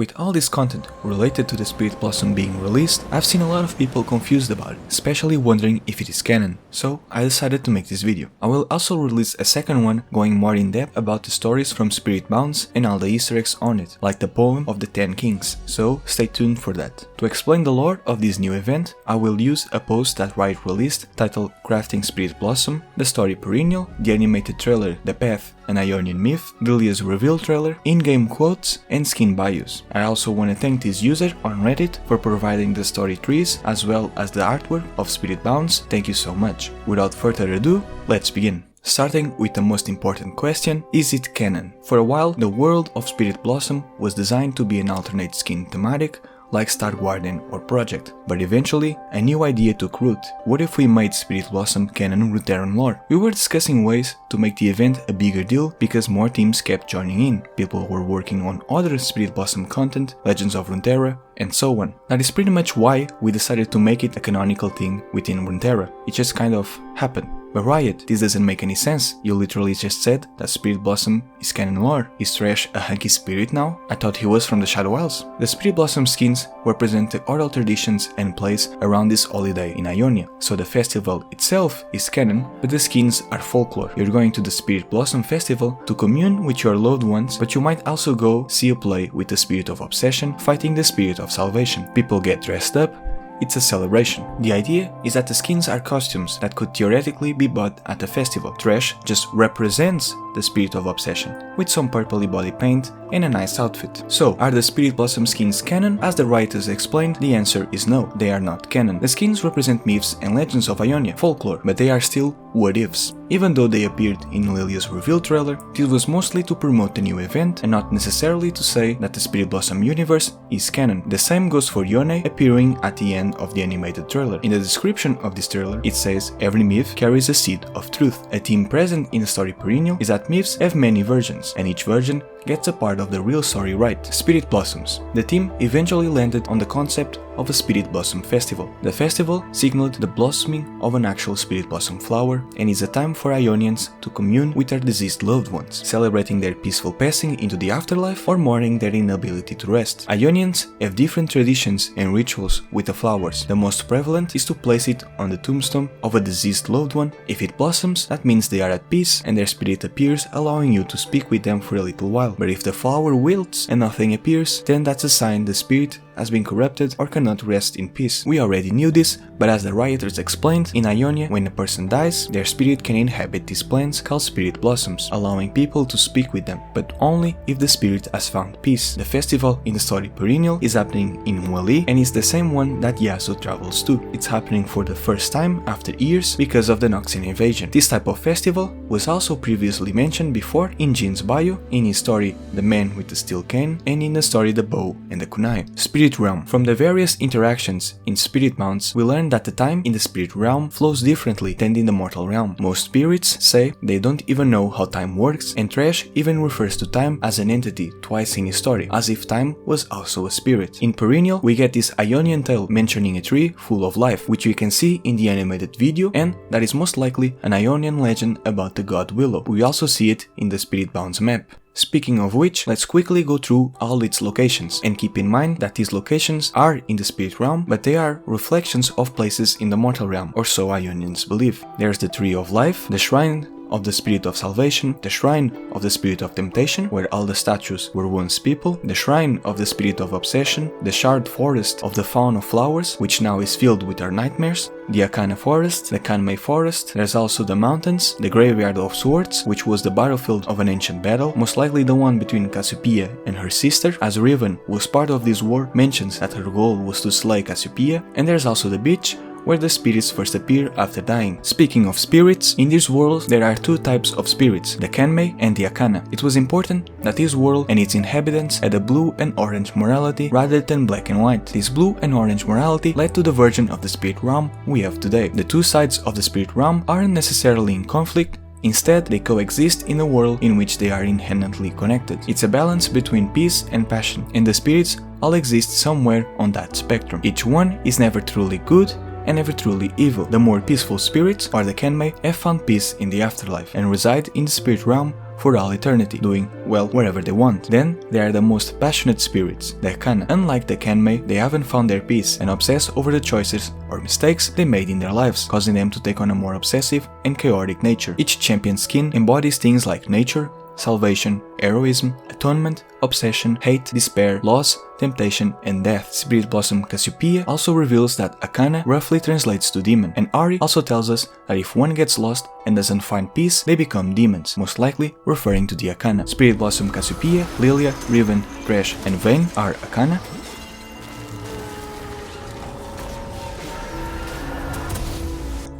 With all this content related to the Spirit Blossom being released, I've seen a lot of people confused about it, especially wondering if it is canon, so I decided to make this video. I will also release a second one going more in depth about the stories from Spirit Bounds and all the easter eggs on it, like the poem of the 10 Kings, so stay tuned for that. To explain the lore of this new event, I will use a post that Riot released titled Crafting Spirit Blossom, the story perennial, the animated trailer The Path, an Ionian myth, Lillia's reveal trailer, in-game quotes, and skin bios. I also want to thank this user on Reddit for providing the story trees as well as the artwork of Spirit Bounds. Thank you so much. Without further ado, let's begin. Starting with the most important question, is it canon? For a while, the world of Spirit Blossom was designed to be an alternate skin thematic, like Star Guardian or Project, but eventually a new idea took root. What if we made Spirit Blossom canon Runeterran lore? We were discussing ways to make the event a bigger deal because more teams kept joining in. People were working on other Spirit Blossom content, Legends of Runeterra, and so on. That is pretty much why we decided to make it a canonical thing within Runeterra. It just kind of happened. But Riot, this doesn't make any sense. You literally just said that Spirit Blossom is canon lore. Is Thresh a hunky spirit now? I thought he was from the Shadow Isles. The Spirit Blossom skins represent the oral traditions and plays around this holiday in Ionia. So the festival itself is canon, but the skins are folklore. You're going to the Spirit Blossom Festival to commune with your loved ones, but you might also go see a play with the Spirit of Obsession fighting the Spirit of Salvation. People get dressed up. It's a celebration. The idea is that the skins are costumes that could theoretically be bought at the festival. Thresh just represents the Spirit of Obsession, with some purpley body paint and a nice outfit. So, are the Spirit Blossom skins canon? As the writers explained, the answer is no, they are not canon. The skins represent myths and legends of Ionia, folklore, but they are still what-ifs. Even though they appeared in Lillia's reveal trailer, this was mostly to promote the new event and not necessarily to say that the Spirit Blossom universe is canon. The same goes for Yone appearing at the end of the animated trailer. In the description of this trailer, it says every myth carries a seed of truth. A theme present in the story perennial is that myths have many versions, and each version gets a part of the real story right. Spirit Blossoms. The team eventually landed on the concept of a Spirit Blossom Festival. The festival signaled the blossoming of an actual Spirit Blossom flower and is a time for Ionians to commune with their deceased loved ones, celebrating their peaceful passing into the afterlife or mourning their inability to rest. Ionians have different traditions and rituals with the flowers. The most prevalent is to place it on the tombstone of a deceased loved one. If it blossoms, that means they are at peace and their spirit appears, allowing you to speak with them for a little while. But if the flower wilts and nothing appears, then that's a sign the spirit has been corrupted or cannot rest in peace. We already knew this, but as the writers explained, in Ionia, when a person dies, their spirit can inhabit these plants called Spirit Blossoms, allowing people to speak with them, but only if the spirit has found peace. The festival in the story perennial is happening in Wali and is the same one that Yasuo travels to. It's happening for the first time after years because of the Noxian invasion. This type of festival was also previously mentioned before in Jin's bio, in his story The Man with the Steel Cane, and in the story The Bow and the Kunai. Spirit Realm. From the various interactions in Spirit Mounts, we learned that the time in the Spirit Realm flows differently than in the Mortal Realm. Most spirits say they don't even know how time works, and Thresh even refers to time as an entity twice in his story, as if time was also a spirit. In Perennial, we get this Ionian tale mentioning a tree full of life, which we can see in the animated video, and that is most likely an Ionian legend about the god Willow. We also see it in the Spirit Bounds map. Speaking of which, let's quickly go through all its locations, and keep in mind that these locations are in the Spirit Realm, but they are reflections of places in the Mortal Realm, or so Ionians believe. There's the Tree of Life, the Shrine of the Spirit of Salvation, the Shrine of the Spirit of Temptation, where all the statues were once people, the Shrine of the Spirit of Obsession, the Shard Forest of the Faun of Flowers, which now is filled with our nightmares, the Akana Forest, the Kanmei Forest. There's also the mountains, the Graveyard of Swords, which was the battlefield of an ancient battle, most likely the one between Cassiopeia and her sister, as Riven, who was part of this war, mentions that her goal was to slay Cassiopeia, and there's also the beach, where the spirits first appear after dying. Speaking of spirits, in this world there are two types of spirits, the Kanmei and the Akana. It was important that this world and its inhabitants had a blue and orange morality rather than black and white. This blue and orange morality led to the version of the Spirit Realm we have today. The two sides of the Spirit Realm aren't necessarily in conflict. Instead, they coexist in a world in which they are inherently connected. It's a balance between peace and passion, and the spirits all exist somewhere on that spectrum. Each one is never truly good and never truly evil. The more peaceful spirits, or the Kanmei, have found peace in the afterlife and reside in the Spirit Realm for all eternity, doing, well, wherever they want. Then, they are the most passionate spirits, the canon. Unlike the Kenmei, they haven't found their peace and obsess over the choices or mistakes they made in their lives, causing them to take on a more obsessive and chaotic nature. Each champion skin embodies things like nature, salvation, heroism, atonement, obsession, hate, despair, loss, temptation, and death. Spirit Blossom Cassiopeia also reveals that Akana roughly translates to demon, and Ahri also tells us that if one gets lost and doesn't find peace, they become demons, most likely referring to the Akana. Spirit Blossom Cassiopeia, Lillia, Riven, Thresh, and Vayne are Akana.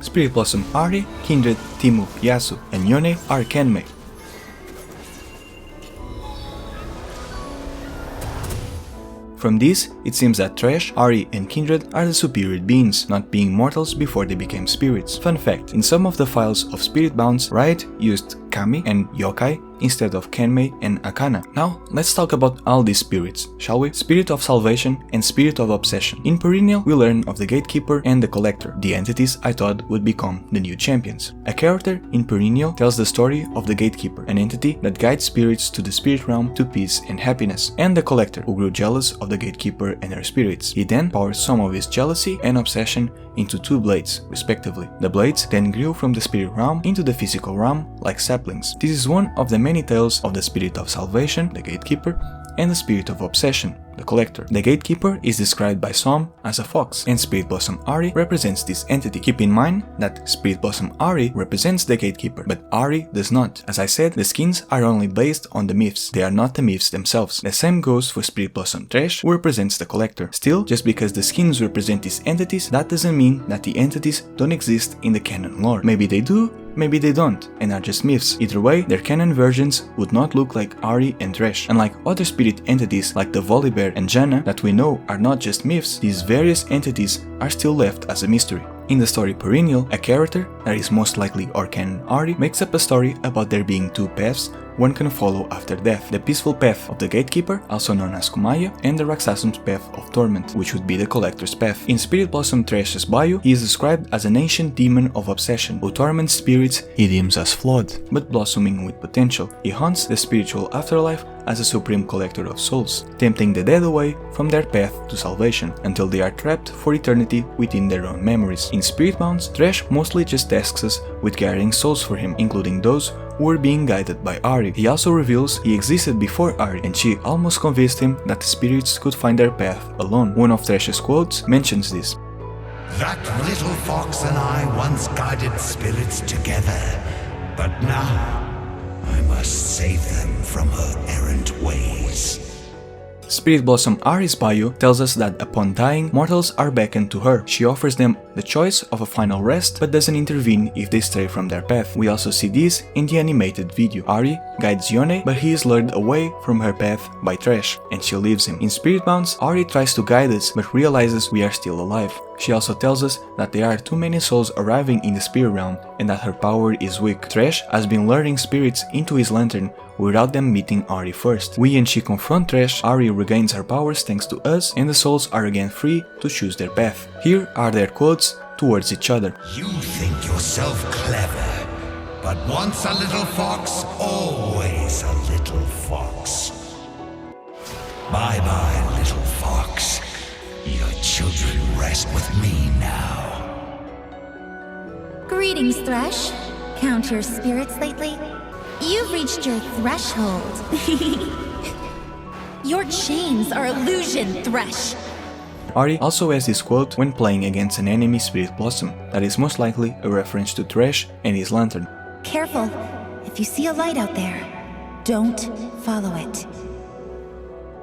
Spirit Blossom Ahri, Kindred, Teemo, Yasuo, and Yone are Kenmei. From this, it seems that Thresh, Ahri, and Kindred are the superior beings, not being mortals before they became spirits. Fun fact, in some of the files of Spirit Bounds, Riot used Kami and Yokai instead of Kenmei and Akana. Now, let's talk about all these spirits, shall we? Spirit of Salvation and Spirit of Obsession. In Perennial, we learn of the Gatekeeper and the Collector, the entities I thought would become the new champions. A character in Perennial tells the story of the Gatekeeper, an entity that guides spirits to the spirit realm to peace and happiness, and the Collector, who grew jealous of the Gatekeeper and her spirits. He then poured some of his jealousy and obsession into two blades, respectively. The blades then grew from the spirit realm into the physical realm like saplings. This is one of the many tales of the Spirit of Salvation, the Gatekeeper, and the Spirit of Obsession, the Collector. The Gatekeeper is described by some as a fox, and Spirit Blossom Ahri represents this entity. Keep in mind that Spirit Blossom Ahri represents the Gatekeeper, but Ahri does not. As I said, the skins are only based on the myths, they are not the myths themselves. The same goes for Spirit Blossom Thresh, who represents the Collector. Still, just because the skins represent these entities, that doesn't mean that the entities don't exist in the canon lore. Maybe they do, maybe they don't, and are just myths. Either way, their canon versions would not look like Ahri and Thresh. Unlike other spirit entities like the Volibear and Janna that we know are not just myths, these various entities are still left as a mystery. In the story Perennial, a character, that is most likely our canon Ahri, makes up a story about there being two paths one can follow after death. The peaceful path of the Gatekeeper, also known as Kumaya, and the Raksasum's path of torment, which would be the Collector's path. In Spirit Blossom Thresh's bio, he is described as an ancient demon of obsession, who torments spirits he deems as flawed, but blossoming with potential. He haunts the spiritual afterlife as a supreme collector of souls, tempting the dead away from their path to salvation, until they are trapped for eternity within their own memories. In Spirit Bounds, Thresh mostly just tasks us with gathering souls for him, including those who were being guided by Ahri. He also reveals he existed before Ahri, and she almost convinced him that the spirits could find their path alone. One of Thresh's quotes mentions this. That little fox and I once guided spirits together, but now I must save them from her errant ways. Spirit Blossom Ahri's bio tells us that upon dying, mortals are beckoned to her. She offers them the choice of a final rest, but doesn't intervene if they stray from their path. We also see this in the animated video. Ahri guides Yone, but he is lured away from her path by Thresh, and she leaves him. In Spirit Bounds, Ahri tries to guide us, but realizes we are still alive. She also tells us that there are too many souls arriving in the spirit realm, and that her power is weak. Thresh has been luring spirits into his lantern without them meeting Ahri first. We and she confront Thresh, Ahri regains her powers thanks to us, and the souls are again free to choose their path. Here are their quotes towards each other. You think yourself clever, but once a little fox, always a little fox. Bye-bye, little fox. Your children rest with me now. Greetings, Thresh. Count your spirits lately? You've reached your threshold. Your chains are illusion, Thresh. Ahri also has this quote when playing against an enemy Spirit Blossom, that is most likely a reference to Thresh and his lantern. Careful. If you see a light out there, don't follow it.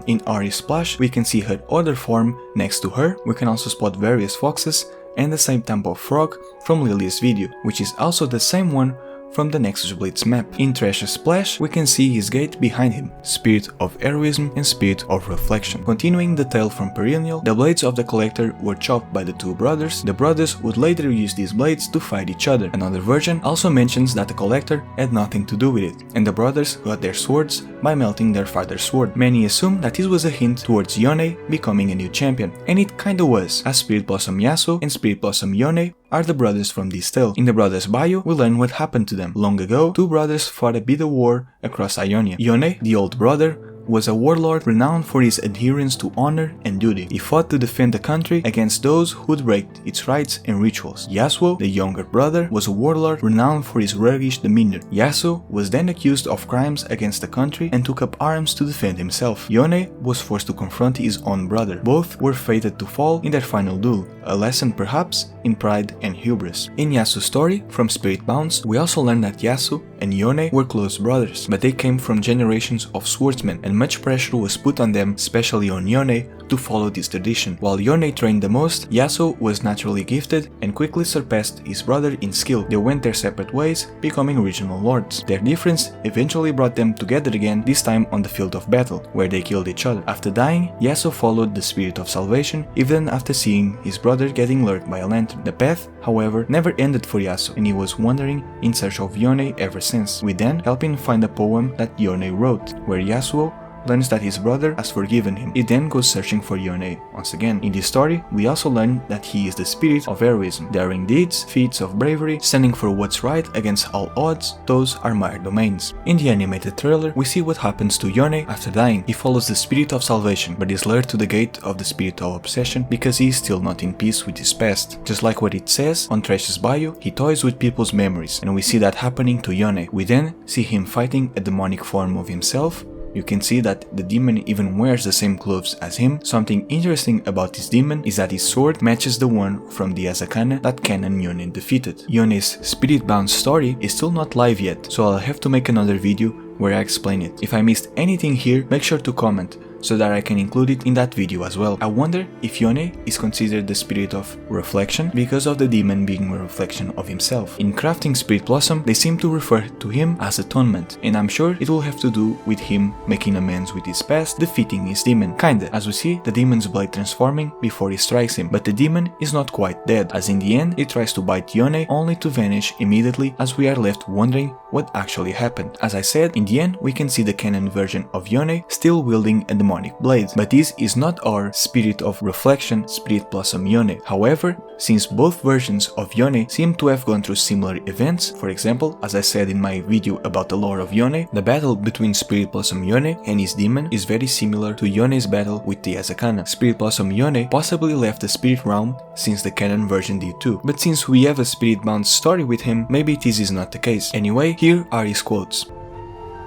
In Ahri's splash, we can see her other form next to her. We can also spot various foxes and the same type of frog from Lillia's video, which is also the same one from the Nexus Blitz map. In Thresh's splash, we can see his gate behind him, Spirit of Heroism and Spirit of Reflection. Continuing the tale from Perennial, the blades of the Collector were chopped by the two brothers. The brothers would later use these blades to fight each other. Another version also mentions that the Collector had nothing to do with it, and the brothers got their swords by melting their father's sword. Many assume that this was a hint towards Yone becoming a new champion, and it kinda was, as Spirit Blossom Yasuo and Spirit Blossom Yone are the brothers from this tale. In the brothers' bio, we learn what happened to them. Long ago, two brothers fought a bitter war across Ionia. Yone, the old brother, was a warlord renowned for his adherence to honor and duty. He fought to defend the country against those who'd break its rights and rituals. Yasuo, the younger brother, was a warlord renowned for his roguish demeanor. Yasuo was then accused of crimes against the country and took up arms to defend himself. Yone was forced to confront his own brother. Both were fated to fall in their final duel, a lesson perhaps in pride and hubris. In Yasuo's story, from Spirit Bounds, we also learn that Yasuo and Yone were close brothers, but they came from generations of swordsmen, and much pressure was put on them, especially on Yone, to follow this tradition. While Yone trained the most, Yasuo was naturally gifted and quickly surpassed his brother in skill. They went their separate ways, becoming regional lords. Their difference eventually brought them together again, this time on the field of battle, where they killed each other. After dying, Yasuo followed the spirit of salvation, even after seeing his brother getting lured by a lantern. The path, however, never ended for Yasuo, and he was wandering in search of Yone ever since. We then help him find a poem that Yone wrote, where Yasuo learns that his brother has forgiven him. He then goes searching for Yone once again. In this story, we also learn that he is the spirit of heroism, daring deeds, feats of bravery, standing for what's right against all odds. Those are my domains. In the animated trailer, we see what happens to Yone after dying. He follows the spirit of salvation, but is lured to the gate of the spirit of obsession because he is still not in peace with his past. Just like what it says on Thresh's bio, he toys with people's memories, and we see that happening to Yone. We then see him fighting a demonic form of himself. You can see that the demon even wears the same clothes as him. Something interesting about this demon is that his sword matches the one from the Asakana that canon Yone defeated. Yone's spirit-bound story is still not live yet, so I'll have to make another video where I explain it. If I missed anything here, make sure to comment, so that I can include it in that video as well. I wonder if Yone is considered the spirit of reflection because of the demon being a reflection of himself. In crafting Spirit Blossom, they seem to refer to him as atonement, and I'm sure it will have to do with him making amends with his past, defeating his demon. Kinda, as we see the demon's blade transforming before he strikes him, but the demon is not quite dead, as in the end it tries to bite Yone only to vanish immediately, as we are left wondering what actually happened. As I said, in the end we can see the canon version of Yone still wielding a demonic blade, but this is not our spirit of reflection Spirit Blossom Yone. However, since both versions of Yone seem to have gone through similar events, for example, as I said in my video about the lore of Yone, the battle between Spirit Blossom Yone and his demon is very similar to Yone's battle with the Asakana. Spirit Blossom Yone possibly left the spirit realm, since the canon version did too, but since we have a spirit-bound story with him, maybe this is not the case. Anyway, here are his quotes.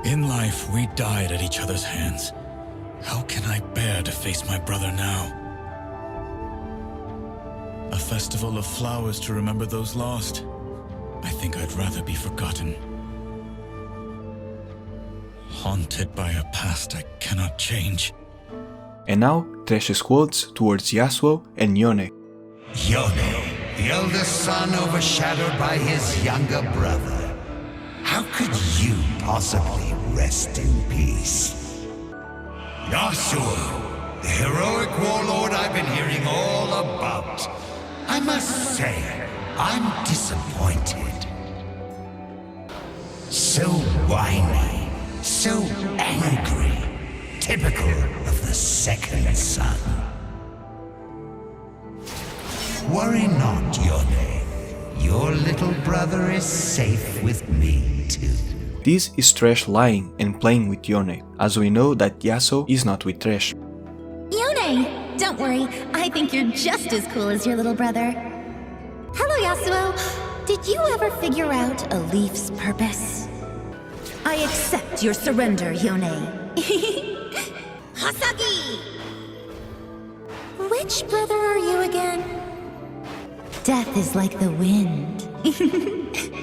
In life, we died at each other's hands. How can I bear to face my brother now? A festival of flowers to remember those lost. I think I'd rather be forgotten. Haunted by a past I cannot change. And now, Thresh's quotes towards Yasuo and Yone. Yone, the eldest son overshadowed by his younger brother. How could you possibly rest in peace? Yasuo, the heroic warlord I've been hearing all about. I must say, I'm disappointed. So whiny, so angry, typical of the second son. Worry not, Yone. Your little brother is safe with me too. This is Thresh lying and playing with Yone, as we know that Yasuo is not with Thresh. Yone! Don't worry, I think you're just as cool as your little brother. Hello, Yasuo. Did you ever figure out a leaf's purpose? I accept your surrender, Yone. Hasagi! Which brother are you again? Death is like the wind.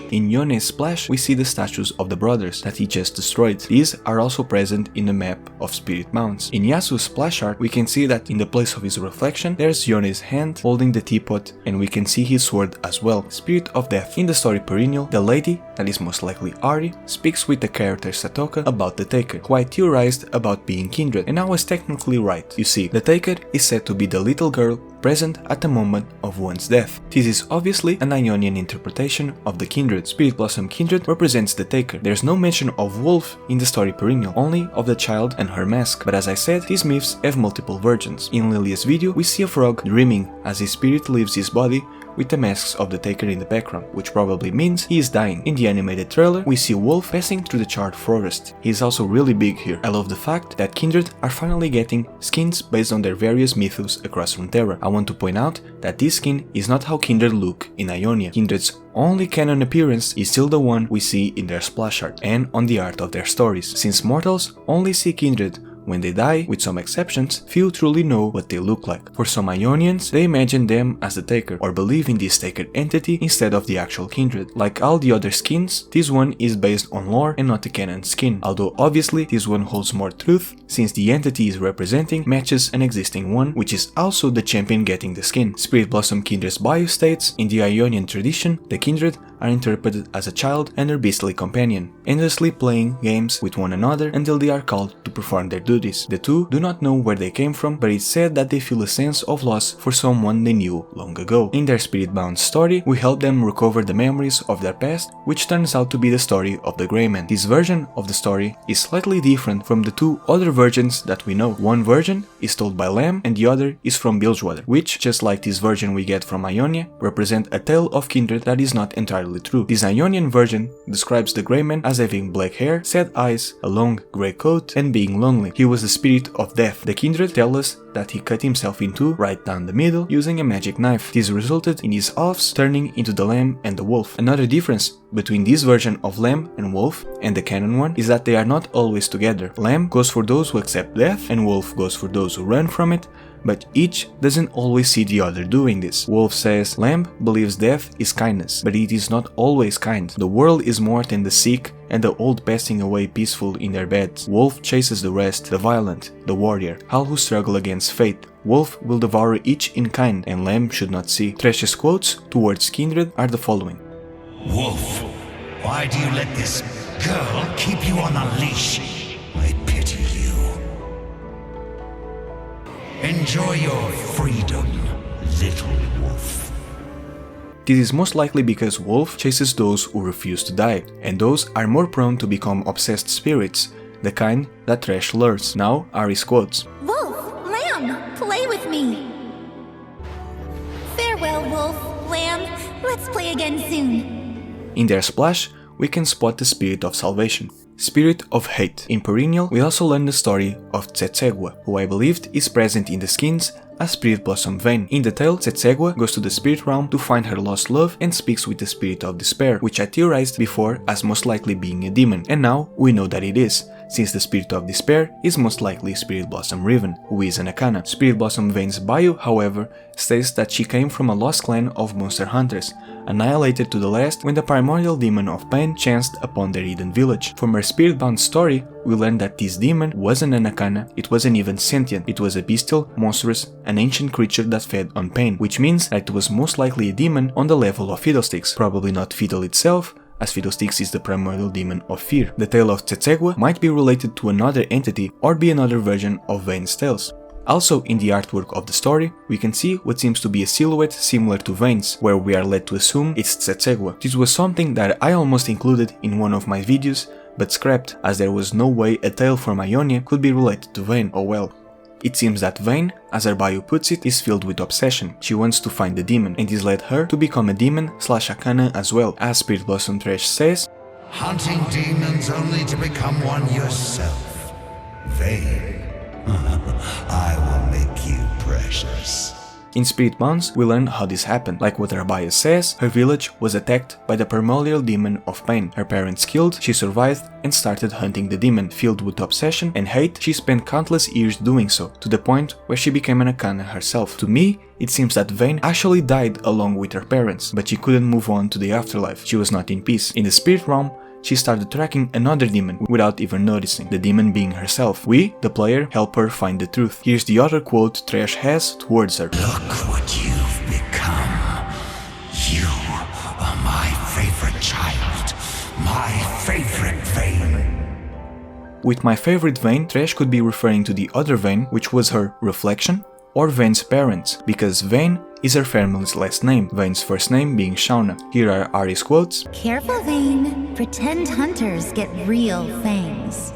In Yone's splash, we see the statues of the brothers that he just destroyed. These are also present in the map of Spirit Mounts. In Yasuo's splash art, we can see that in the place of his reflection, there's Yone's hand holding the teapot, and we can see his sword as well, Spirit of Death. In the story perennial, the lady, that is most likely Ahri, speaks with the character Satoka about the Taker, who I theorized about being Kindred, and I was technically right. You see, the Taker is said to be the little girl present at the moment of one's death. This is obviously an Ionian interpretation of the Kindred. Spirit Blossom Kindred represents the Taker. There's no mention of wolf in the story perennial, only of the child and her mask, but as I said, these myths have multiple versions. In Lillia's video, we see a frog dreaming as his spirit leaves his body, with the masks of the Taker in the background, which probably means he is dying. In the animated trailer, we see Wolf passing through the charred forest. He is also really big here. I love the fact that Kindred are finally getting skins based on their various mythos across Runeterra. I want to point out that this skin is not how Kindred look in Ionia. Kindred's only canon appearance is still the one we see in their splash art and on the art of their stories. Since mortals only see Kindred when they die, with some exceptions, few truly know what they look like. For some Ionians, they imagine them as the Taker, or believe in this Taker entity instead of the actual Kindred. Like all the other skins, this one is based on lore and not the canon skin, although obviously this one holds more truth, since the entity is representing matches an existing one, which is also the champion getting the skin. Spirit Blossom Kindred's bio states, in the Ionian tradition, the Kindred are interpreted as a child and their beastly companion, endlessly playing games with one another until they are called to perform their duties. The two do not know where they came from, but it's said that they feel a sense of loss for someone they knew long ago. In their spirit-bound story, we help them recover the memories of their past, which turns out to be the story of the Grey Man. This version of the story is slightly different from the two other versions that we know. One version is told by Lamb and the other is from Bilgewater, which, just like this version we get from Ionia, represent a tale of Kindred that is not entirely true. This Ionian version describes the Grey Man as having black hair, sad eyes, a long grey coat, and being lonely. He was the spirit of death. The Kindred tell us that he cut himself in two, right down the middle, using a magic knife. This resulted in his halves turning into the Lamb and the Wolf. Another difference between this version of Lamb and Wolf and the canon one is that they are not always together. Lamb goes for those who accept death and Wolf goes for those who run from it, but each doesn't always see the other doing this. Wolf says Lamb believes death is kindness, but it is not always kind. The world is more than the sick and the old passing away peaceful in their beds. Wolf chases the rest, the violent, the warrior, all who struggle against fate. Wolf will devour each in kind, and Lamb should not see. Thresh's quotes towards Kindred are the following. Wolf, why do you let this girl keep you on a leash? I pity you. Enjoy your freedom, little wolf. This is most likely because Wolf chases those who refuse to die, and those are more prone to become obsessed spirits, the kind that Thresh lures. Now, Ahri's quotes. Wolf, Lamb, play with me. Farewell, Wolf, Lamb, let's play again soon. In their splash, we can spot the Spirit of Salvation, Spirit of Hate. In Perennial, we also learn the story of Tsetsegwa, who I believed is present in the skins as Spirit Blossom Vayne. In the tale, Tsetsegwa goes to the spirit realm to find her lost love and speaks with the Spirit of Despair, which I theorized before as most likely being a demon, and now we know that it is, since the Spirit of Despair is most likely Spirit Blossom Riven, who is an Akana. Spirit Blossom Vayne's bio, however, states that she came from a lost clan of monster hunters, annihilated to the last when the primordial demon of pain chanced upon their hidden village. From her spirit-bound story, we learn that this demon wasn't an Akana, it wasn't even sentient, it was a bestial, monstrous, an ancient creature that fed on pain, which means that it was most likely a demon on the level of Fiddlesticks, probably not Fiddle itself, as Fiddlesticks is the primordial demon of fear. The tale of Tsetsegwa might be related to another entity or be another version of Vayne's tales. Also, in the artwork of the story, we can see what seems to be a silhouette similar to Vayne's, where we are led to assume it's Tsetsegwa. This was something that I almost included in one of my videos, but scrapped, as there was no way a tale from Ionia could be related to Vayne. Oh well. It seems that Vayne, as her bio puts it, is filled with obsession. She wants to find the demon, and this led her to become a demon/Akana as well. As Spirit Blossom Thresh says, Hunting demons only to become one yourself. Vayne, I will make you precious. In Spirit Bonds, we learn how this happened. Like what her bio says, her village was attacked by the primordial demon of pain. Her parents killed, she survived and started hunting the demon. Filled with obsession and hate, she spent countless years doing so, to the point where she became an Akana herself. To me, it seems that Vayne actually died along with her parents, but she couldn't move on to the afterlife. She was not in peace. In the spirit realm, she started tracking another demon without even noticing, the demon being herself. We, the player, help her find the truth. Here's the other quote Thresh has towards her. Look what you've become. You are my favorite child, my favorite Vayne. With my favorite Vayne, Thresh could be referring to the other Vayne, which was her reflection, or Vayne's parents, because Vayne is her family's last name, Vayne's first name being Shauna. Here are Ahri's quotes. Careful, Vayne. Pretend hunters get real fangs.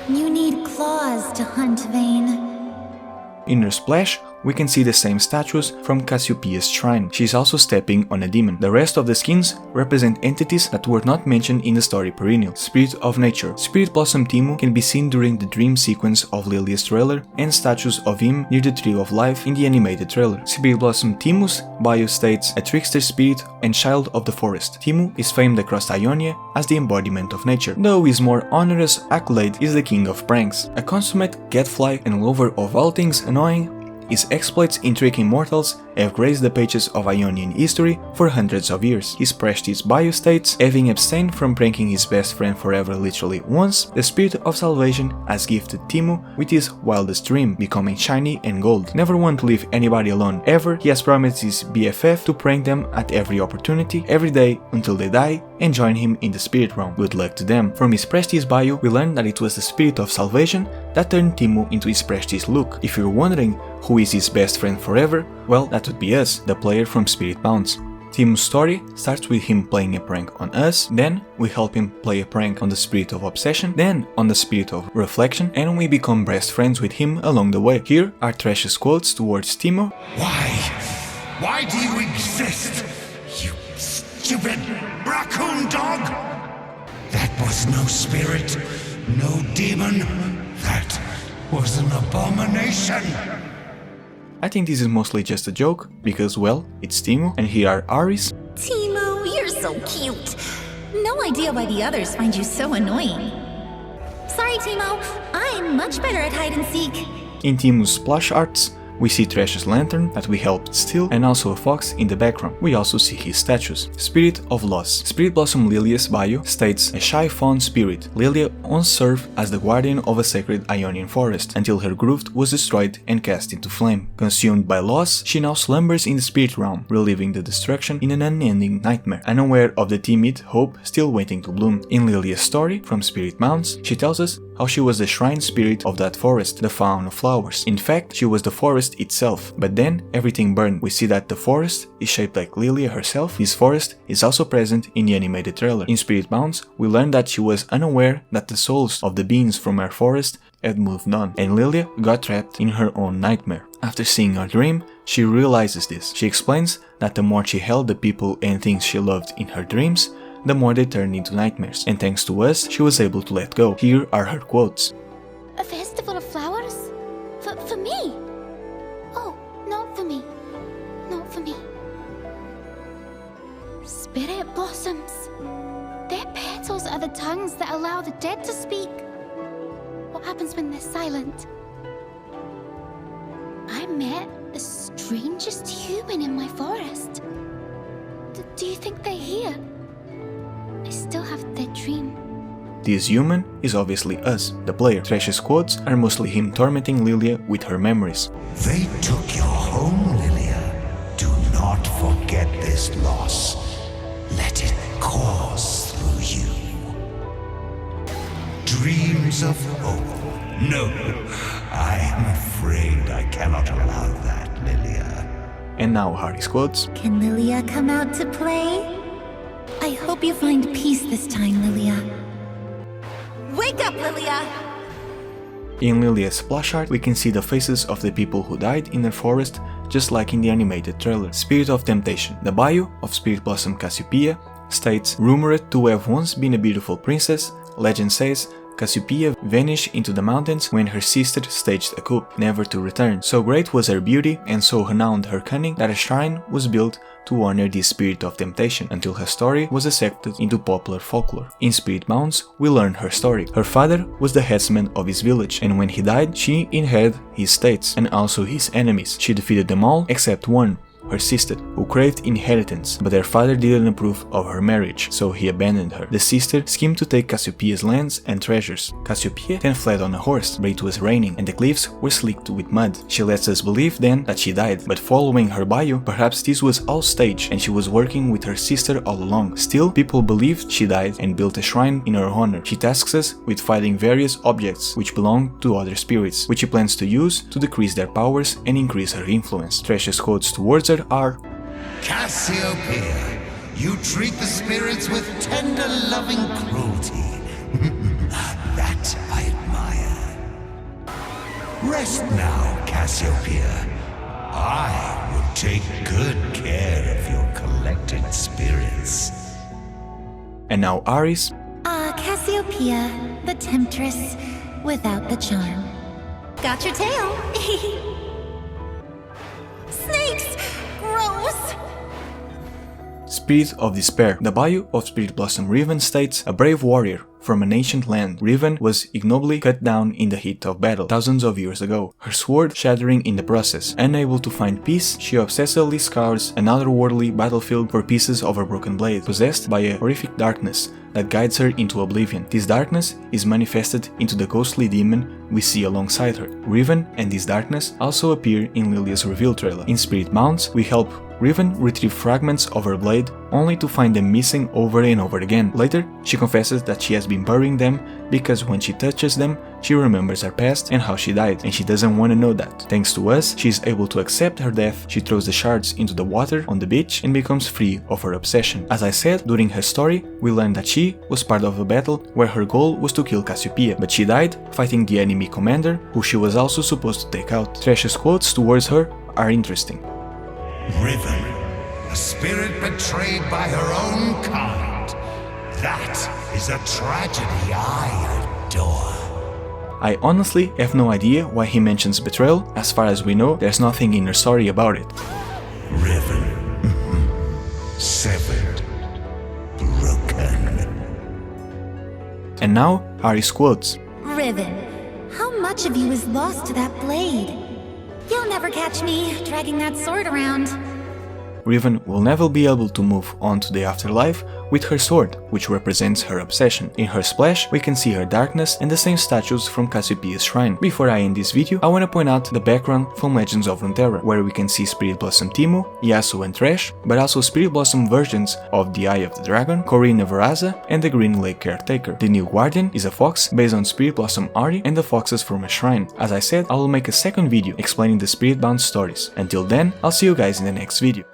You need claws to hunt, Vayne. In her splash, we can see the same statues from Cassiopeia's shrine. She is also stepping on a demon. The rest of the skins represent entities that were not mentioned in the story perennial. Spirit of Nature. Spirit Blossom Teemo can be seen during the dream sequence of Lillia's trailer and statues of him near the Tree of Life in the animated trailer. Spirit Blossom Teemo's bio states a trickster spirit and child of the forest. Teemo is famed across Ionia as the embodiment of nature, though his more honorous accolade is the king of pranks. A consummate gadfly and lover of all things annoying, his exploits in tricking mortals have graced the pages of Ionian history for hundreds of years. His prestigious bio states, having abstained from pranking his best friend forever literally once, the Spirit of Salvation has gifted Teemo with his wildest dream, becoming shiny and gold. Never one to leave anybody alone ever, he has promised his BFF to prank them at every opportunity, every day until they die, and join him in the spirit realm. Good luck to them. From his prestigious bio, we learned that it was the Spirit of Salvation that turned Teemo into his prestigious look. If you're wondering who is his best friend forever, well, that would be us, the player from Spirit Bounce. Teemo's story starts with him playing a prank on us, then we help him play a prank on the Spirit of Obsession, then on the Spirit of Reflection, and we become best friends with him along the way. Here are Thresh's quotes towards Teemo. Why do you exist, you stupid raccoon dog? That was no spirit, no demon, that was an abomination. I think this is mostly just a joke, because well, it's Teemo, and here are Ahri's. Teemo, you're so cute. No idea why the others find you so annoying. Sorry, Teemo. I'm much better at hide and seek. In Teemo's splash arts, we see Thresh's lantern that we helped steal and also a fox in the background. We also see his statues. Spirit of Loss. Spirit Blossom Lillia's bio states a shy fawn spirit. Lillia once served as the guardian of a sacred Ionian forest until her grove was destroyed and cast into flame. Consumed by loss, she now slumbers in the spirit realm, reliving the destruction in an unending nightmare, unaware of the timid hope still waiting to bloom. In Lillia's story from Spirit Mounts, she tells us how she was the shrine spirit of that forest, the fawn of flowers. In fact, she was the forest itself, but then everything burned. We see that the forest is shaped like Lillia herself. This forest is also present in the animated trailer. In Spirit Bounce, we learned that she was unaware that the souls of the beings from her forest had moved on, and Lillia got trapped in her own nightmare. After seeing her dream, she realizes this. She explains that the more she held the people and things she loved in her dreams, the more they turned into nightmares, and thanks to us, she was able to let go. Here are her quotes. A festival of flowers? For me? Oh, not for me. Not for me. Spirit blossoms. Their petals are the tongues that allow the dead to speak. What happens when they're silent? I met the strangest human in my forest. Do you think they're here? I still have that dream. This human is obviously us, the player. Thresh's quotes are mostly him tormenting Lillia with her memories. They took your home, Lillia. Do not forget this loss. Let it course through you. Dreams of hope. No, I am afraid I cannot allow that, Lillia. And now Ahri's quotes. Can Lillia come out to play? I hope you find peace this time, Lillia. Wake up, Lillia! In Lillia's splash art, we can see the faces of the people who died in the forest, just like in the animated trailer. Spirit of Temptation. The bio of Spirit Blossom Cassiopeia states, rumored to have once been a beautiful princess, legend says Cassiopeia vanished into the mountains when her sister staged a coup, never to return. So great was her beauty and so renowned her cunning that a shrine was built to honor this spirit of temptation, until her story was accepted into popular folklore. In Spirit Mounts, we learn her story. Her father was the headsman of his village, and when he died, she inherited his states, and also his enemies. She defeated them all except one, her sister, who craved inheritance, but her father didn't approve of her marriage, so he abandoned her. The sister schemed to take Cassiopeia's lands and treasures. Cassiopeia then fled on a horse, but it was raining, and the cliffs were slicked with mud. She lets us believe then that she died, but following her bio, perhaps this was all staged, and she was working with her sister all along. Still, people believed she died and built a shrine in her honor. She tasks us with fighting various objects which belong to other spirits, which she plans to use to decrease their powers and increase her influence. Thresh's quotes towards her are, Cassiopeia, you treat the spirits with tender, loving cruelty. That I admire. Rest now, Cassiopeia. I will take good care of your collected spirits. And now Ahri's. Cassiopeia, the temptress, without the charm. Got your tail. Snakes! Gross! Spirit of Despair. The bio of Spirit Blossom Riven states, a brave warrior from an ancient land, Riven was ignobly cut down in the heat of battle thousands of years ago, her sword shattering in the process. Unable to find peace, she obsessively scours an otherworldly battlefield for pieces of her broken blade, possessed by a horrific darkness that guides her into oblivion. This darkness is manifested into the ghostly demon we see alongside her. Riven and this darkness also appear in Lillia's reveal trailer. In Spirit Mounts, we help Riven retrieve fragments of her blade, only to find them missing over and over again. Later, she confesses that she has been burying them because when she touches them, she remembers her past and how she died, and she doesn't want to know that. Thanks to us, she is able to accept her death. She throws the shards into the water on the beach and becomes free of her obsession. As I said, during her story, we learned that she was part of a battle where her goal was to kill Cassiopeia, but she died fighting the enemy commander, who she was also supposed to take out. Thresh's quotes towards her are interesting. Riven, a spirit betrayed by her own kind. That is a tragedy I adore. I honestly have no idea why he mentions betrayal. As far as we know, there's nothing in her story about it. Riven, severed, broken. And now, Ahri's quotes. Riven, how much of you is lost to that blade? You'll never catch me dragging that sword around. Riven will never be able to move on to the afterlife with her sword, which represents her obsession. In her splash, we can see her darkness and the same statues from Cassiopeia's shrine. Before I end this video, I want to point out the background from Legends of Runeterra, where we can see Spirit Blossom Teemo, Yasuo and Thresh, but also Spirit Blossom versions of the Eye of the Dragon, Corina Veraza and the Green Lake Caretaker. The new Guardian is a fox based on Spirit Blossom Ahri and the foxes from a shrine. As I said, I will make a second video explaining the Spirit Bound stories. Until then, I'll see you guys in the next video.